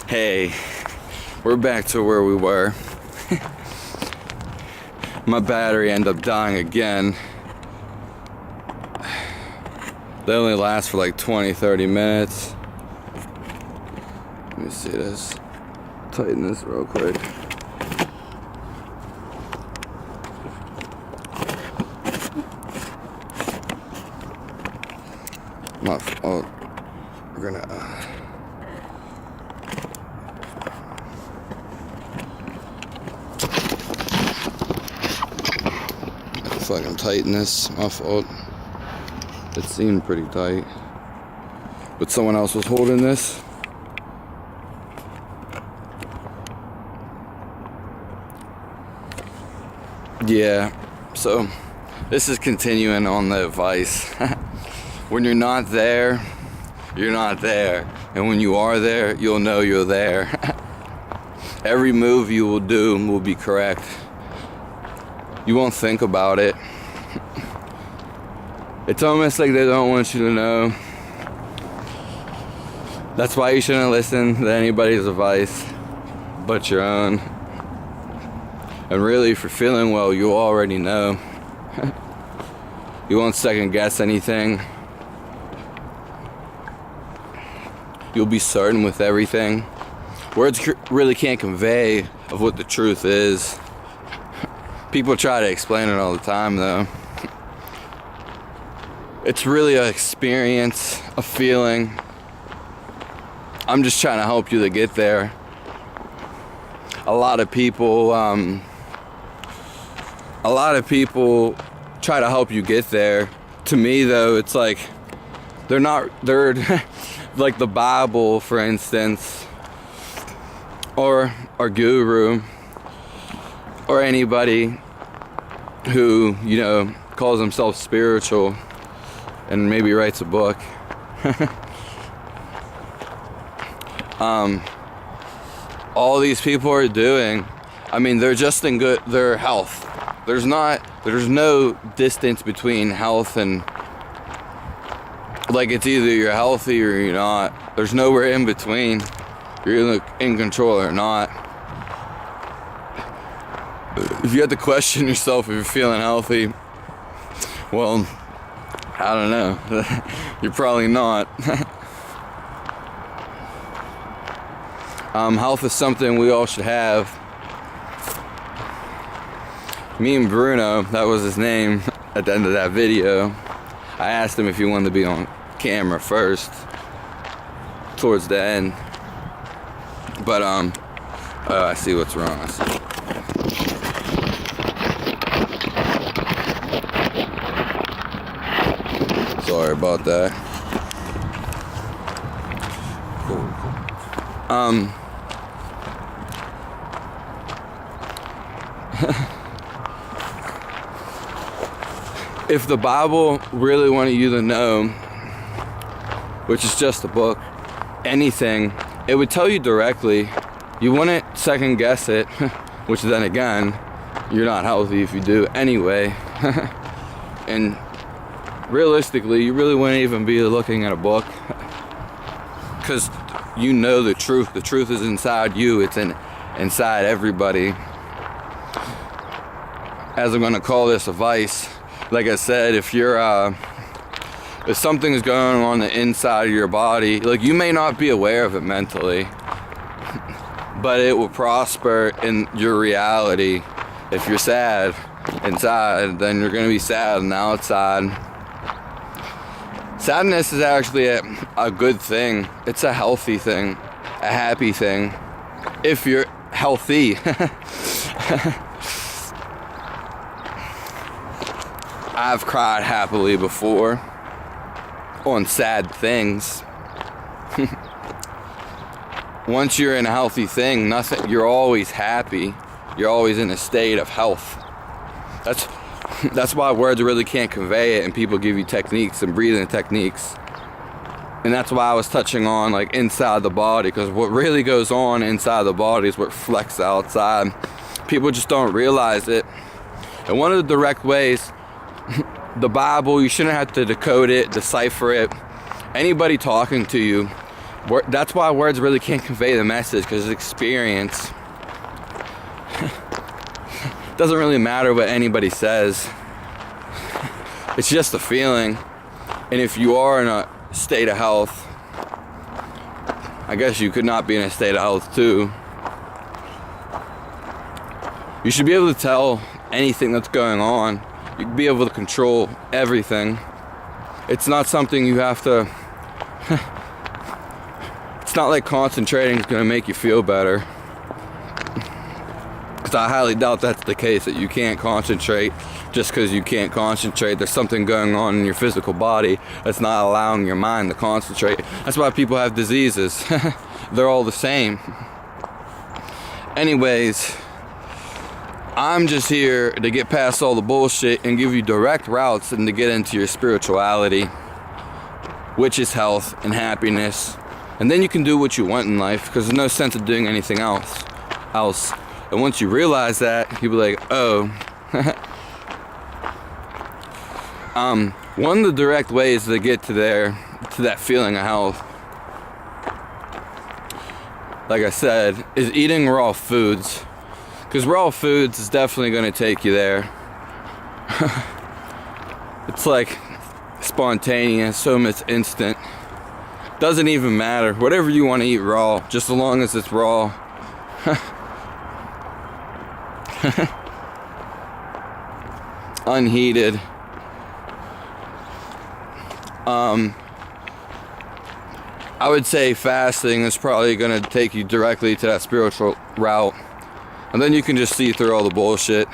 Hey, we're back to where we were. My battery ended up dying again. They only last for like 20-30 minutes. Let me see this. Tighten this real quick. Oh, we're gonna fucking tighten this. My fault. It seemed pretty tight, but someone else was holding this. Yeah, so this is continuing on the advice. When you're not there, you're not there. And when you are there, you'll know you're there. Every move you will do will be correct. You won't think about it. It's almost like they don't want you to know. That's why you shouldn't listen to anybody's advice but your own. And really, if you're feeling well, you already know. You won't second guess anything. You'll be certain with everything. Words really can't convey of what the truth is. People try to explain it all the time, though. It's really an experience, a feeling. I'm just trying to help you to get there. A lot of people try to help you get there. To me, though, it's like they're like the Bible, for instance, or our guru, or anybody who, you know, calls himself spiritual and maybe writes a book. All these people are doing, I mean, they're just in their health. There's no distance between health and, like, it's either you're healthy or you're not. There's nowhere in between. You're either in control or not. If you had to question yourself if you're feeling healthy, well, I don't know. You're probably not. Health is something we all should have. Me and Bruno, that was his name at the end of that video, I asked him if he wanted to be on camera first, towards the end. But oh, I see what's wrong. I see. Sorry about that. If the Bible really wanted you to know, which is just a book, anything, it would tell you directly. You wouldn't second guess it, which then again, you're not healthy if you do anyway. And realistically, you really wouldn't even be looking at a book, because you know the truth. The truth is inside you. It's inside everybody. As I'm going to call this a vice, like I said, if something is going on the inside of your body, like, you may not be aware of it mentally, but it will prosper in your reality. If you're sad inside, then you're going to be sad on the outside. Sadness is actually a good thing. It's a healthy thing, a happy thing, if you're healthy. I've cried happily before on sad things. Once you're in a healthy thing, you're always happy. You're always in a state of health. That's why words really can't convey it, and people give you techniques and breathing techniques. And that's why I was touching on, like, inside the body, because what really goes on inside the body is what reflects outside. People just don't realize it. And one of the direct ways the Bible, you shouldn't have to decode it, decipher it. Anybody talking to you, that's why words really can't convey the message, because experience. Doesn't really matter what anybody says. It's just a feeling. And if you are in a state of health, I guess you could not be in a state of health too. You should be able to tell anything that's going on. You'd be able to control everything. It's not something you have to... It's not like concentrating is going to make you feel better. Because I highly doubt that's the case, that you can't concentrate just because you can't concentrate. There's something going on in your physical body that's not allowing your mind to concentrate. That's why people have diseases. They're all the same. Anyways, I'm just here to get past all the bullshit and give you direct routes and to get into your spirituality, which is health and happiness. And then you can do what you want in life, because there's no sense of doing anything else. And once you realize that, you'll be like, oh. One of the direct ways to get to that feeling of health, like I said, is eating raw foods. Because raw foods is definitely going to take you there. It's like spontaneous, so much instant. Doesn't even matter. Whatever you want to eat raw, just as long as it's raw. Unheated. I would say fasting is probably going to take you directly to that spiritual route. And then you can just see through all the bullshit.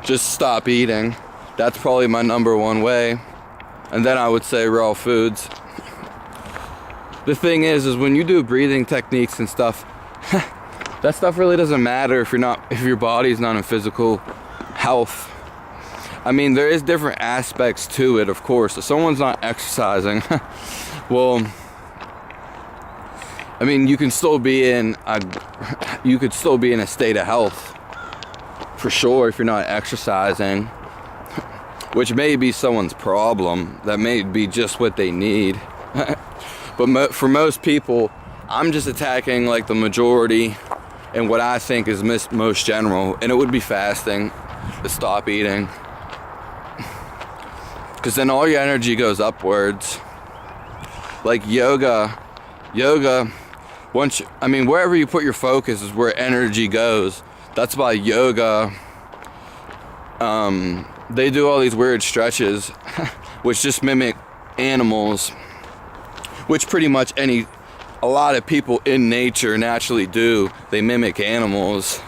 Just stop eating. That's probably my number one way. And then I would say raw foods. The thing is when you do breathing techniques and stuff, that stuff really doesn't matter if your body's not in physical health. I mean, there is different aspects to it, of course. If someone's not exercising, well, I mean, you could still be in a state of health, for sure, if you're not exercising, which may be someone's problem. That may be just what they need. But for most people, I'm just attacking like the majority and what I think is most general, and it would be fasting, to stop eating. Because then all your energy goes upwards. Like yoga, wherever you put your focus is where energy goes. That's why yoga, they do all these weird stretches, which just mimic animals, which pretty much a lot of people in nature naturally do. They mimic animals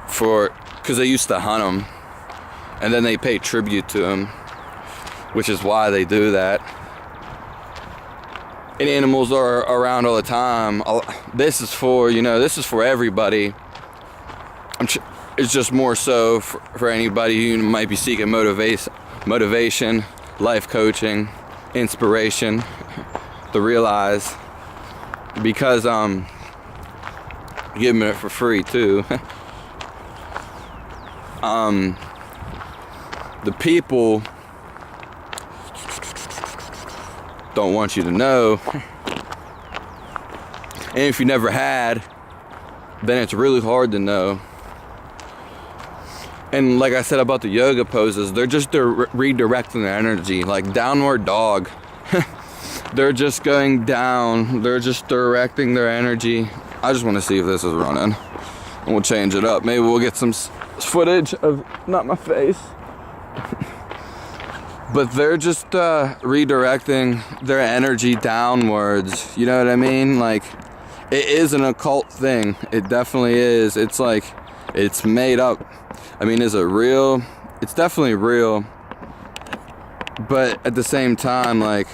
because they used to hunt them, and then they pay tribute to them, which is why they do that. And animals are around all the time. This is for everybody. It's just more so for anybody who might be seeking motivation, life coaching, inspiration, to realize, because giving it for free too. The people don't want you to know, and if you never had, then it's really hard to know. And like I said about the yoga poses, they're just redirecting their energy, like downward dog. They're just going down, they're just directing their energy. I just want to see if this is running, and we'll change it up. Maybe we'll get some footage of not my face. But they're just redirecting their energy downwards. You know what I mean? Like, it is an occult thing. It definitely is. It's like, it's made up. I mean, is it real? It's definitely real. But at the same time, like,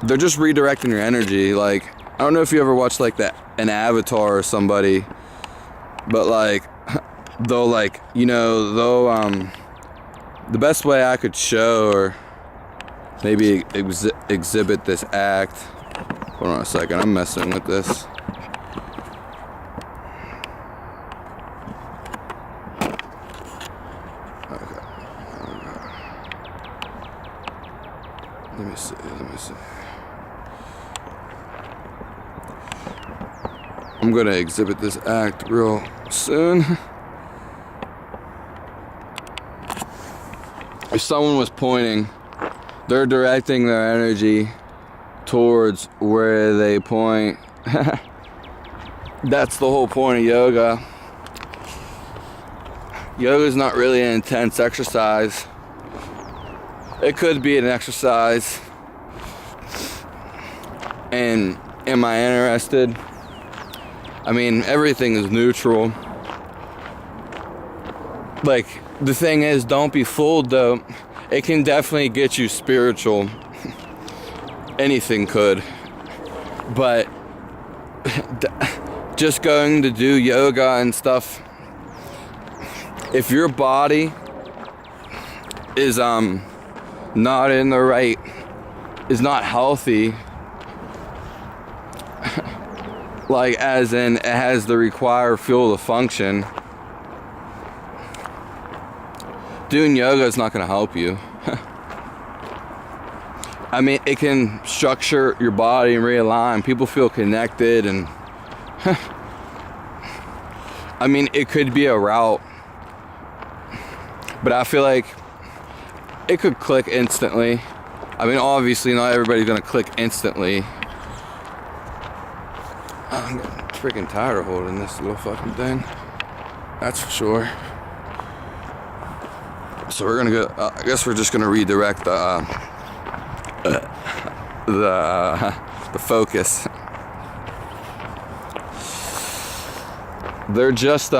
they're just redirecting your energy. Like, I don't know if you ever watched like an Avatar or somebody, but like, the best way I could show or maybe exhibit this act. Hold on a second, I'm messing with this. Let me see. I'm gonna exhibit this act real soon. If someone was pointing, they're directing their energy towards where they point. That's the whole point of yoga. Yoga is not really an intense exercise. It could be an exercise. And am I interested? I mean, everything is neutral. Like, the thing is, don't be fooled though. It can definitely get you spiritual. Anything could. But just going to do yoga and stuff, if your body is not in the right, is not healthy, like as in it has the required fuel to function, doing yoga is not going to help you. I mean, it can structure your body and realign. People feel connected and I mean, it could be a route, but I feel like it could click instantly. I mean, obviously not everybody's gonna click instantly. I'm getting freaking tired of holding this little fucking thing. That's for sure. So we're gonna go, I guess we're just gonna redirect the focus. They're just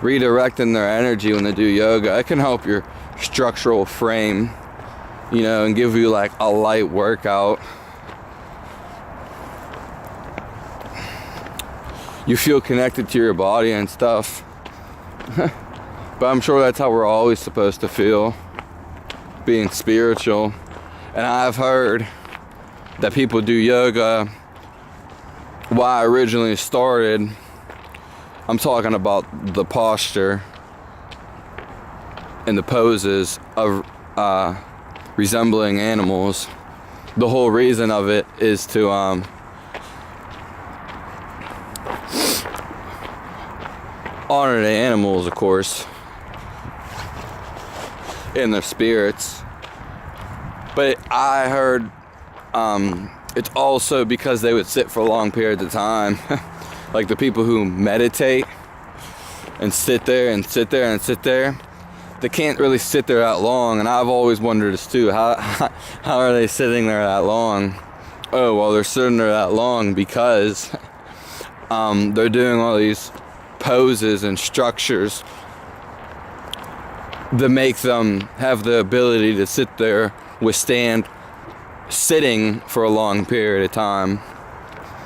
redirecting their energy when they do yoga. It can help your structural frame, you know, and give you like a light workout. You feel connected to your body and stuff. But I'm sure that's how we're always supposed to feel, being spiritual. And I've heard that people do yoga. Why I originally started, I'm talking about the posture and the poses of resembling animals. The whole reason of it is to honor the animals, of course, and their spirits. But I heard it's also because they would sit for long periods of time. Like the people who meditate and sit there and sit there and sit there, they can't really sit there that long. And I've always wondered this too. How are they sitting there that long? Oh, well, they're sitting there that long because they're doing all these poses and structures that make them have the ability to sit there, withstand sitting for a long period of time,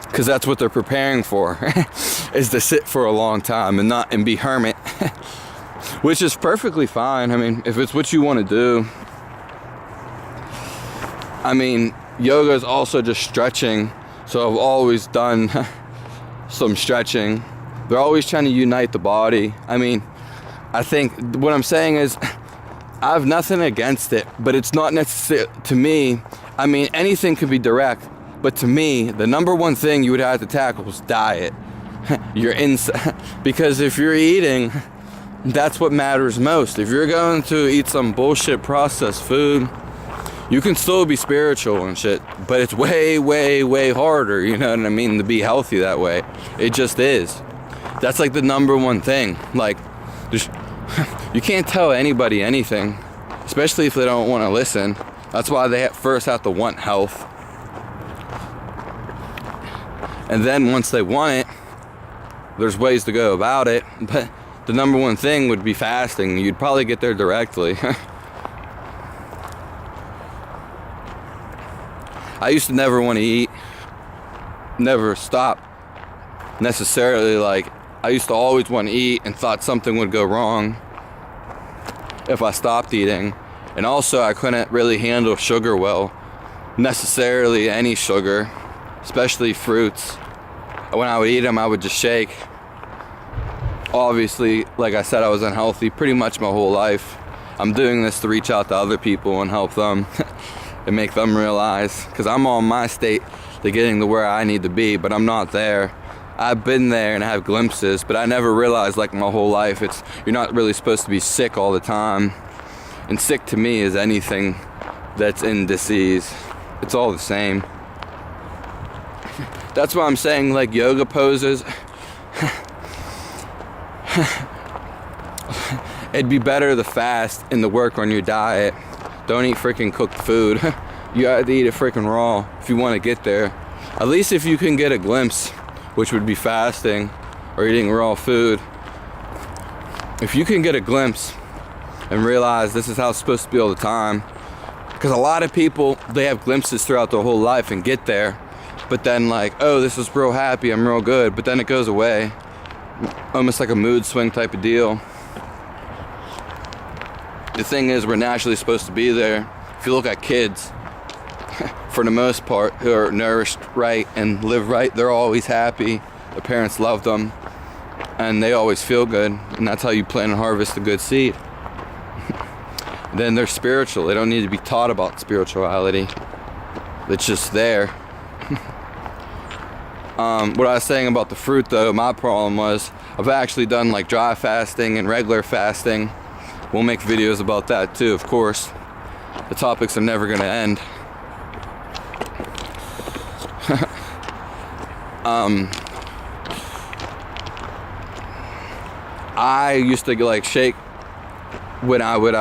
because that's what they're preparing for, is to sit for a long time and be hermit. Which is perfectly fine. I mean, if it's what you want to do. I mean, yoga is also just stretching, so I've always done some stretching. They're always trying to unite the body. I mean, I think what I'm saying is I have nothing against it, but it's not necessary to me. I mean, anything could be direct, but to me, the number one thing you would have to tackle is diet. Because if you're eating, that's what matters most. If you're going to eat some bullshit processed food, you can still be spiritual and shit, but it's way, way, way harder, you know what I mean, to be healthy that way. It just is. That's like the number one thing. Like, you can't tell anybody anything, especially if they don't want to listen. That's why they first have to want health. And then once they want it, there's ways to go about it. But the number one thing would be fasting. You'd probably get there directly. I used to never want to eat, never stop necessarily. Like, I used to always want to eat and thought something would go wrong if I stopped eating. And also, I couldn't really handle sugar well, necessarily any sugar, especially fruits. When I would eat them, I would just shake. Obviously, like I said, I was unhealthy pretty much my whole life. I'm doing this to reach out to other people and help them and make them realize, because I'm on my state to getting to where I need to be, but I'm not there. I've been there and I have glimpses, but I never realized, like my whole life, you're not really supposed to be sick all the time. And sick to me is anything that's in disease. It's all the same. That's why I'm saying, like, yoga poses. It'd be better to fast and to work on your diet. Don't eat freaking cooked food. You gotta eat it freaking raw if you want to get there. At least if you can get a glimpse, which would be fasting or eating raw food. If you can get a glimpse and realize this is how it's supposed to be all the time, because a lot of people, they have glimpses throughout their whole life and get there, but then like, oh, this is real happy, I'm real good, but then it goes away. Almost like a mood swing type of deal. The thing is, we're naturally supposed to be there. If you look at kids, for the most part, who are nourished right and live right, they're always happy. Their parents love them, and they always feel good, and that's how you plant and harvest a good seed. Then they're spiritual. They don't need to be taught about spirituality. It's just there. What I was saying about the fruit, though, my problem was I've actually done like dry fasting and regular fasting. We'll make videos about that too, of course. The topics are never going to end. I used to like shake when I would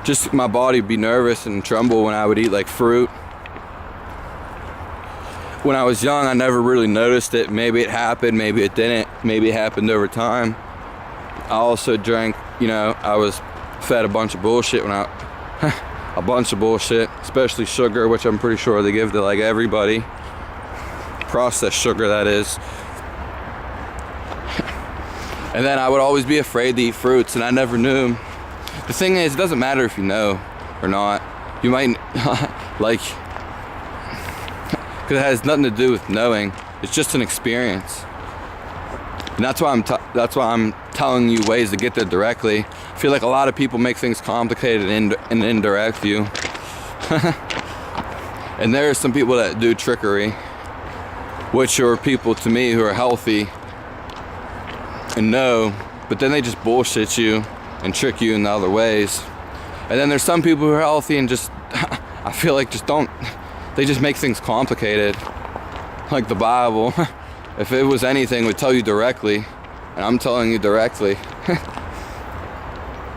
just my body would be nervous and tremble when I would eat like fruit. When I was young, I never really noticed it. Maybe it happened, maybe it didn't. Maybe it happened over time. I also drank, I was fed a bunch of bullshit a bunch of bullshit, especially sugar, which I'm pretty sure they give to like everybody. Processed sugar, that is. And then I would always be afraid to eat fruits, and I never knew. The thing is, it doesn't matter if you know or not. You might, like, because it has nothing to do with knowing. It's just an experience. And that's why I'm telling you ways to get there directly. I feel like a lot of people make things complicated and indirect you. And there are some people that do trickery, which are people to me who are healthy and know, but then they just bullshit you and trick you in the other ways. And then there's some people who are healthy and just, I feel like they just make things complicated. Like the Bible. If it was anything, it would tell you directly, and I'm telling you directly.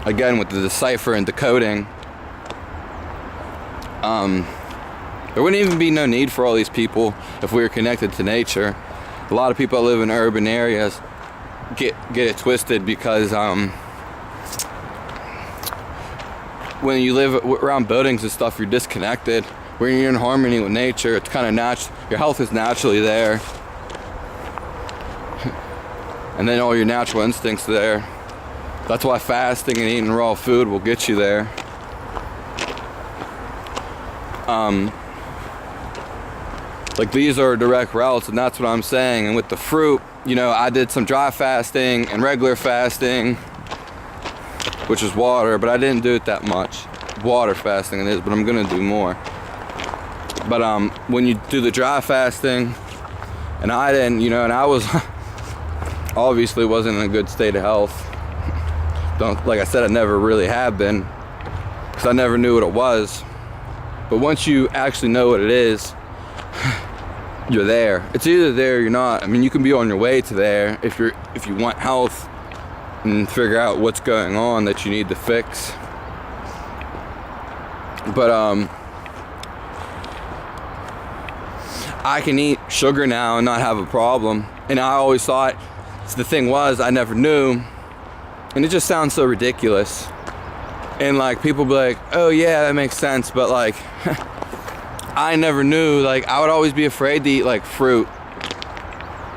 Again, with the decipher and decoding, there wouldn't even be no need for all these people if we were connected to nature. A lot of people that live in urban areas get it twisted because when you live around buildings and stuff, you're disconnected. When you're in harmony with nature, it's kind of natural. Your health is naturally there. And then all your natural instincts are there. That's why fasting and eating raw food will get you there. Like these are direct routes, and that's what I'm saying. And with the fruit, I did some dry fasting and regular fasting, which is water, but I didn't do it that much. Water fasting it is, but I'm gonna do more. But when you do the dry fasting, and I didn't, and I was obviously wasn't in a good state of health. Like I said, I never really have been, because I never knew what it was. But once you actually know what it is, you're there. It's either there or you're not. I mean, you can be on your way to there if you want health and figure out what's going on that you need to fix. But I can eat sugar now and not have a problem. And I always thought, the thing was, I never knew, and it just sounds so ridiculous. And like people be like, oh yeah, that makes sense, but like I never knew. Like I would always be afraid to eat like fruit,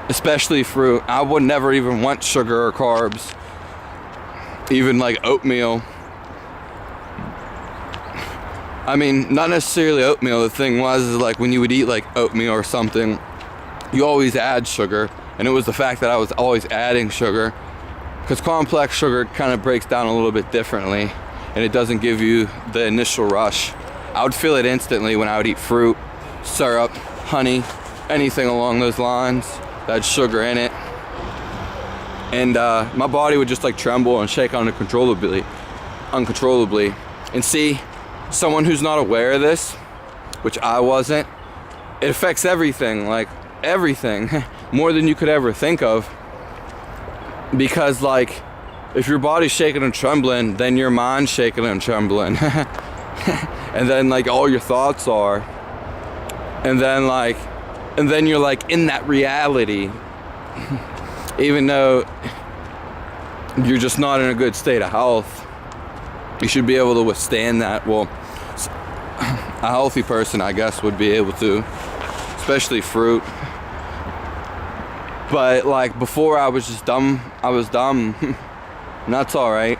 especially fruit. I would never even want sugar or carbs, even like oatmeal. I mean, not necessarily oatmeal. The thing was, is like when you would eat like oatmeal or something, you always add sugar, and it was the fact that I was always adding sugar because complex sugar kind of breaks down a little bit differently, and it doesn't give you the initial rush. I would feel it instantly when I would eat fruit, syrup, honey, anything along those lines that had sugar in it. And my body would just like tremble and shake uncontrollably. And see, someone who's not aware of this, which I wasn't, it affects everything, like everything, more than you could ever think of. Because like, if your body's shaking and trembling, then your mind's shaking and trembling. And then like all your thoughts are. And then you're like in that reality. Even though you're just not in a good state of health, you should be able to withstand that. Well, a healthy person, I guess, would be able to, especially fruit. But like before, I was just dumb. I was dumb, and that's all right.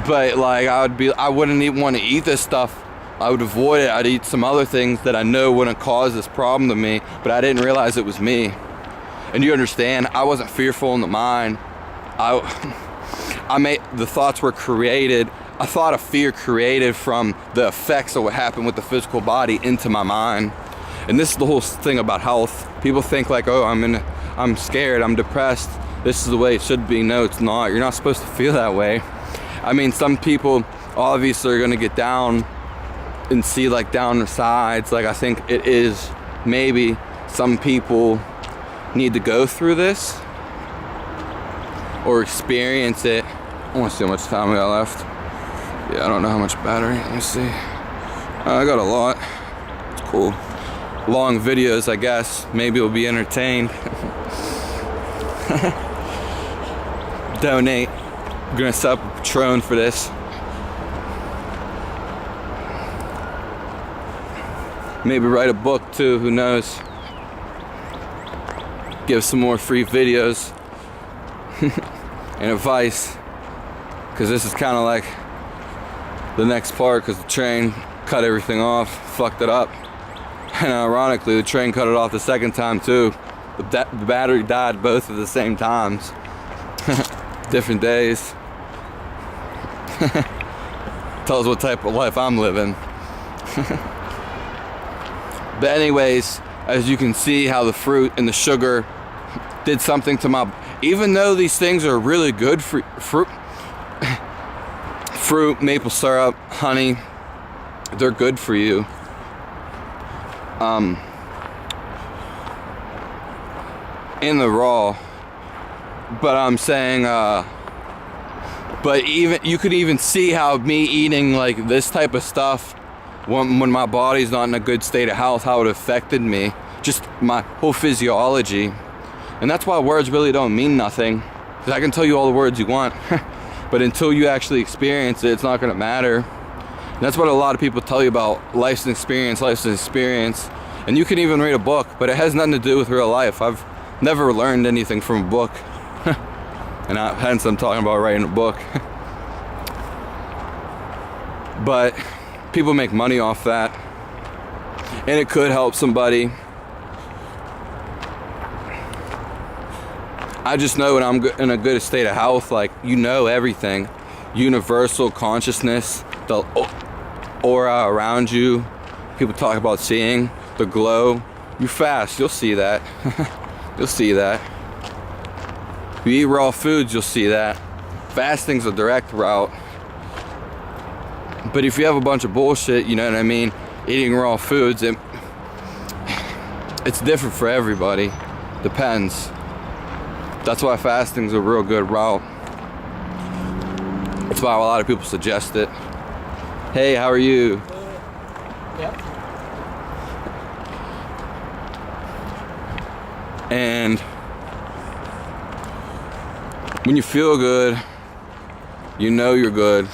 But like I wouldn't even want to eat this stuff. I would avoid it. I'd eat some other things that I know wouldn't cause this problem to me, but I didn't realize it was me. And you understand, I wasn't fearful in the mind. The thoughts were created. I thought of fear created from the effects of what happened with the physical body into my mind. And this is the whole thing about health. People think like, oh, I'm scared, I'm depressed. This is the way it should be. No, it's not. You're not supposed to feel that way. I mean, some people obviously are gonna get down and see like down the sides. Like I think it is maybe some people need to go through this or experience it. I want to see how much time we got left. Yeah, I don't know how much battery. Let me see. I got a lot. It's cool. Long videos, I guess. Maybe we'll be entertained. Donate. I'm gonna set up a Patreon for this. Maybe write a book too, who knows. Give some more free videos and advice, because this is kind of like the next part, because the train cut everything off, fucked it up. And ironically, the train cut it off the second time too. The battery died both at the same times. Different days. Tells what type of life I'm living. But anyways, as you can see how the fruit and the sugar did something to my, even though these things are really good for fruit, maple syrup, honey, they're good for you. In the raw, but I'm saying, but even you could even see how me eating like this type of stuff when my body's not in a good state of health, how it affected me, just my whole physiology. And that's why words really don't mean nothing, because I can tell you all the words you want, but until you actually experience it, it's not going to matter. And that's what a lot of people tell you about life's an experience. And you can even read a book, but it has nothing to do with real life. I've never learned anything from a book. And hence I'm talking about writing a book. But people make money off that, and it could help somebody. I just know when I'm in a good state of health, like, you know, everything, universal consciousness, the aura around you, people talk about seeing the glow. You fast, you'll see that. You'll see that. You eat raw foods, you'll see that. Fasting's a direct route. But if you have a bunch of bullshit, you know what I mean, eating raw foods, it's different for everybody. Depends. That's why fasting's a real good route. That's why a lot of people suggest it. Hey, how are you? Yep. And when you feel good, you know you're good.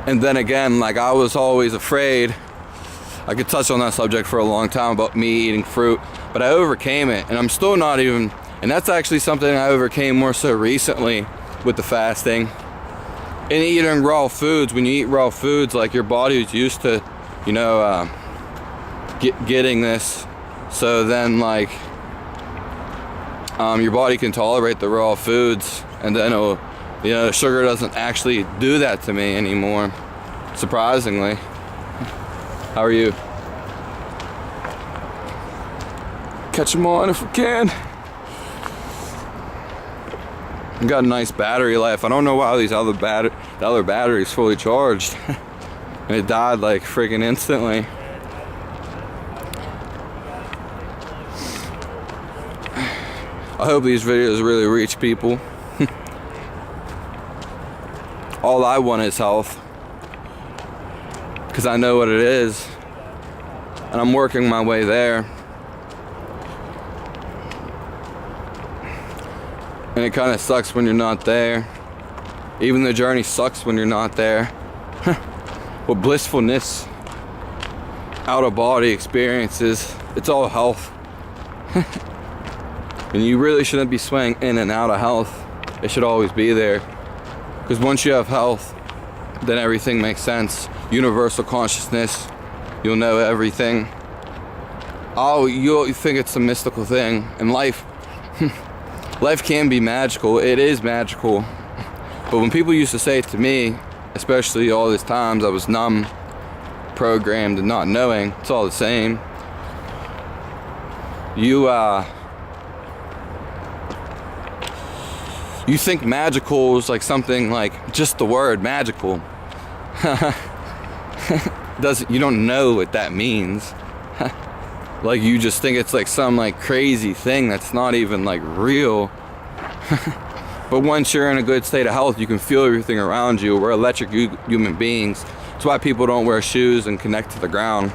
And then again, like, I was always afraid. I could touch on that subject for a long time about me eating fruit, but I overcame it, and I'm still not even, and that's actually something I overcame more so recently with the fasting. And eating raw foods, when you eat raw foods, like, your body is used to, you know, getting this, so then like your body can tolerate the raw foods, and then it'll, you know, sugar doesn't actually do that to me anymore, surprisingly. How are you? Catch them on if we can. Got a nice battery life. I don't know why the other battery's fully charged. And it died like freaking instantly. I hope these videos really reach people. All I want is health, because I know what it is, and I'm working my way there. And it kind of sucks when you're not there. Even the journey sucks when you're not there. But blissfulness, out of body experiences, it's all health. And you really shouldn't be swaying in and out of health. It should always be there. Because once you have health, then everything makes sense. Universal consciousness, you'll know everything. Oh, you'll think it's a mystical thing. And life can be magical. It is magical. But when people used to say it to me, especially all these times I was numb, programmed, and not knowing, it's all the same. You think magical is like something like just the word magical. You don't know what that means. Like you just think it's like some like crazy thing that's not even like real. But once you're in a good state of health, you can feel everything around you. We're electric human beings. That's why people don't wear shoes and connect to the ground.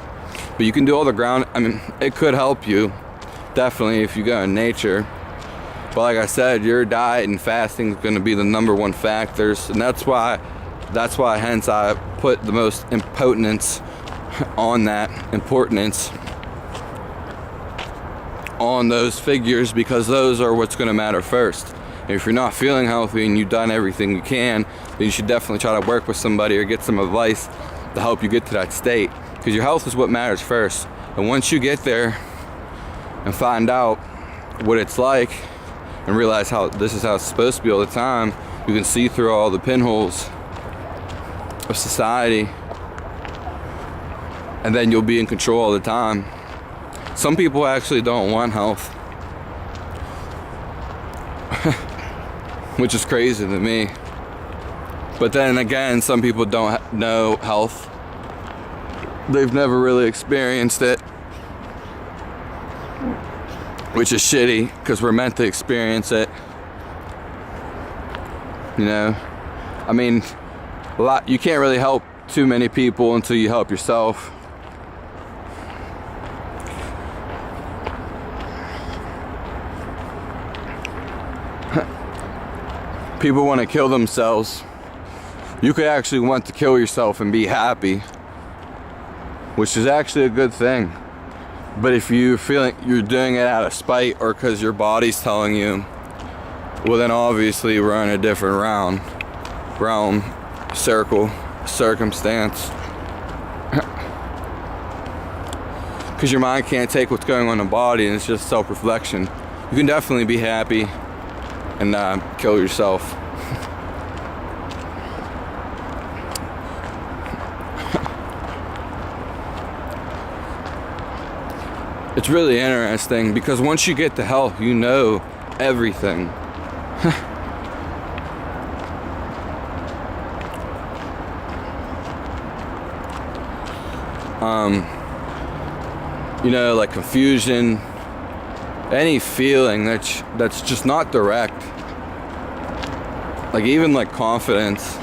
But you can do all the ground. I mean, it could help you, definitely, if you go in nature. But like I said, your diet and fasting is going to be the #1 factors, and that's why hence I put the most importance on those figures, because those are what's going to matter first. And if you're not feeling healthy and you've done everything you can, then you should definitely try to work with somebody or get some advice to help you get to that state, because your health is what matters first. And once you get there and find out what it's like and realize how this is how it's supposed to be all the time, you can see through all the pinholes of society, and then you'll be in control all the time. Some people actually don't want health, which is crazy to me. But then again, some people don't know health. They've never really experienced it, which is shitty, because we're meant to experience it. You know, I mean, you can't really help too many people until you help yourself. People want to kill themselves. You could actually want to kill yourself and be happy, which is actually a good thing. But if you feel like you're doing it out of spite or because your body's telling you, well, then obviously we're in a different realm, circumstance. Because your mind can't take what's going on in the body, and it's just self-reflection. You can definitely be happy and kill yourself. It's really interesting, because once you get to health, you know everything. You know, like confusion, any feeling that's just not direct. Like even like confidence.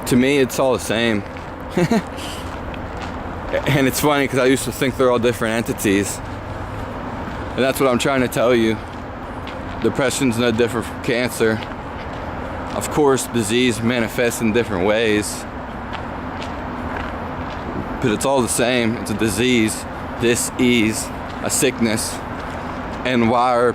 To me, it's all the same. And it's funny because I used to think they're all different entities. And that's what I'm trying to tell you. Depression's no different from cancer. Of course, disease manifests in different ways. But it's all the same. It's a disease, dis-ease, a sickness. And why are